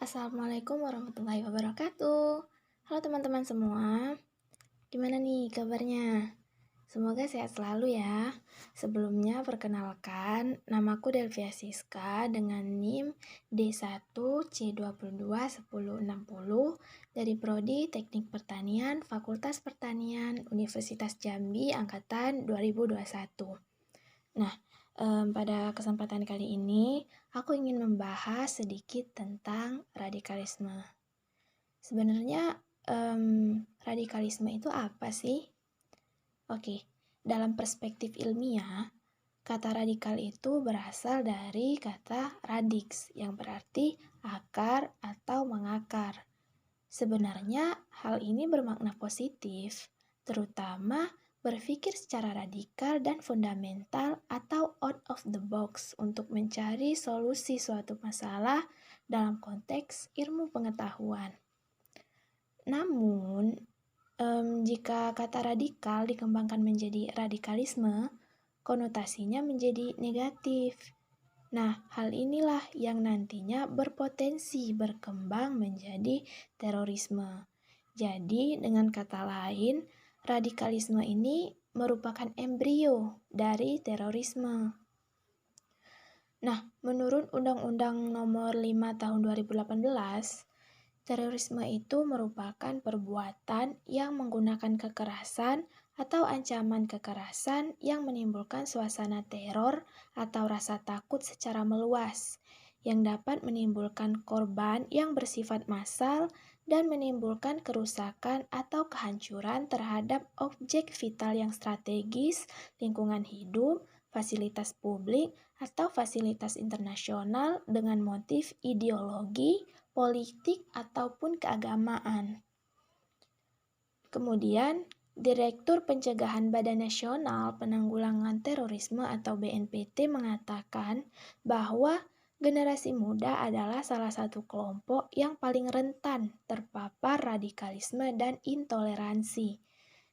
Assalamualaikum warahmatullahi wabarakatuh. Halo teman-teman semua, gimana nih kabarnya? Semoga sehat selalu ya. Sebelumnya perkenalkan, namaku Delvia Siska dengan NIM D1C221060 dari Prodi Teknik Pertanian Fakultas Pertanian Universitas Jambi Angkatan 2021. Nah, pada kesempatan kali ini aku ingin membahas sedikit tentang radikalisme. Sebenarnya radikalisme itu apa sih? Oke, dalam perspektif ilmiah, kata radikal itu berasal dari kata radix yang berarti akar atau mengakar. Sebenarnya hal ini bermakna positif, terutama berpikir secara radikal dan fundamental atau out of the box untuk mencari solusi suatu masalah dalam konteks ilmu pengetahuan. Namun, jika kata radikal dikembangkan menjadi radikalisme, konotasinya menjadi negatif. Nah, hal inilah yang nantinya berpotensi berkembang menjadi terorisme. Jadi, dengan kata lain, radikalisme ini merupakan embrio dari terorisme. Nah, menurut Undang-Undang Nomor 5 Tahun 2018, terorisme itu merupakan perbuatan yang menggunakan kekerasan atau ancaman kekerasan yang menimbulkan suasana teror atau rasa takut secara meluas, yang dapat menimbulkan korban yang bersifat massal dan menimbulkan kerusakan atau kehancuran terhadap objek vital yang strategis, lingkungan hidup, fasilitas publik, atau fasilitas internasional dengan motif ideologi, politik, ataupun keagamaan. Kemudian, Direktur Pencegahan Badan Nasional Penanggulangan Terorisme atau BNPT mengatakan bahwa generasi muda adalah salah satu kelompok yang paling rentan terpapar radikalisme dan intoleransi,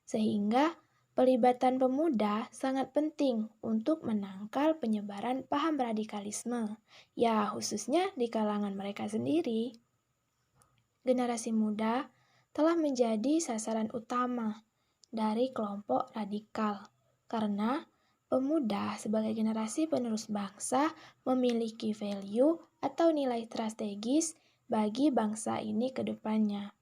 sehingga pelibatan pemuda sangat penting untuk menangkal penyebaran paham radikalisme, ya khususnya di kalangan mereka sendiri. Generasi muda telah menjadi sasaran utama dari kelompok radikal, karena pemuda sebagai generasi penerus bangsa memiliki value atau nilai strategis bagi bangsa ini ke depannya.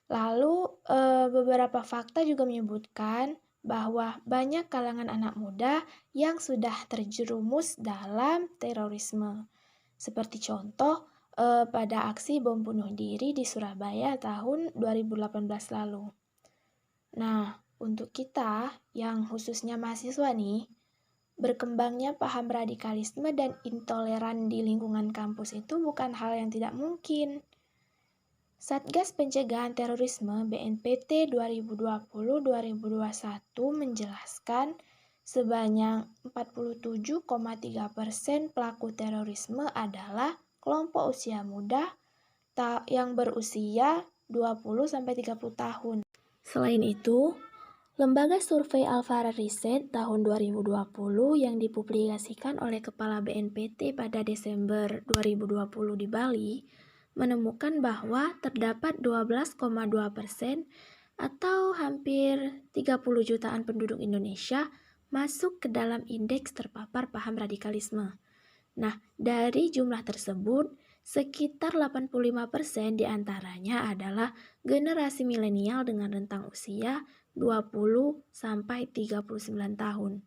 Lalu beberapa fakta juga menyebutkan bahwa banyak kalangan anak muda yang sudah terjerumus dalam terorisme. Seperti contoh pada aksi bom bunuh diri di Surabaya tahun 2018 lalu. Nah, untuk kita yang khususnya mahasiswa nih, berkembangnya paham radikalisme dan intoleran di lingkungan kampus itu bukan hal yang tidak mungkin. Satgas Pencegahan Terorisme BNPT 2020-2021 menjelaskan sebanyak 47,3% pelaku terorisme adalah kelompok usia muda yang berusia 20-30 tahun. Selain itu, lembaga survei Alfara Riset tahun 2020 yang dipublikasikan oleh Kepala BNPT pada Desember 2020 di Bali menemukan bahwa terdapat 12,2% atau hampir 30 jutaan penduduk Indonesia masuk ke dalam indeks terpapar paham radikalisme. Nah, dari jumlah tersebut, sekitar 85% diantaranya adalah generasi milenial dengan rentang usia 20-39 tahun.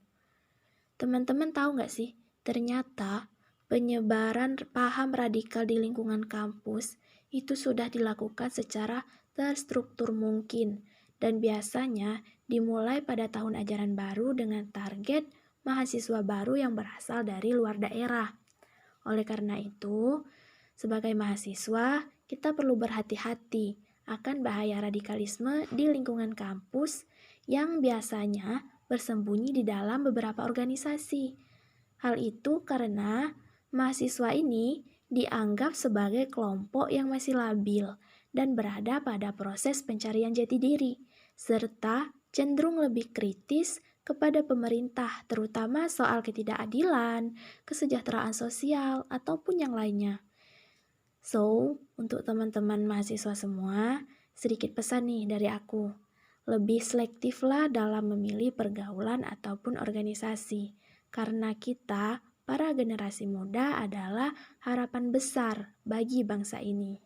Teman-teman tahu nggak sih, ternyata penyebaran paham radikal di lingkungan kampus itu sudah dilakukan secara terstruktur mungkin dan biasanya dimulai pada tahun ajaran baru dengan target mahasiswa baru yang berasal dari luar daerah. Oleh karena itu, sebagai mahasiswa, kita perlu berhati-hati akan bahaya radikalisme di lingkungan kampus yang biasanya bersembunyi di dalam beberapa organisasi. Hal itu karena mahasiswa ini dianggap sebagai kelompok yang masih labil dan berada pada proses pencarian jati diri, serta cenderung lebih kritis kepada pemerintah, terutama soal ketidakadilan, kesejahteraan sosial, ataupun yang lainnya. So, untuk teman-teman mahasiswa semua, sedikit pesan nih dari aku. Lebih selektiflah dalam memilih pergaulan ataupun organisasi. Karena kita, para generasi muda adalah harapan besar bagi bangsa ini.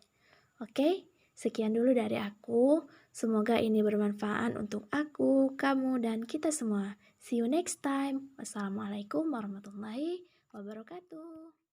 Oke, sekian dulu dari aku. Semoga ini bermanfaat untuk aku, kamu, dan kita semua. See you next time. Wassalamualaikum warahmatullahi wabarakatuh.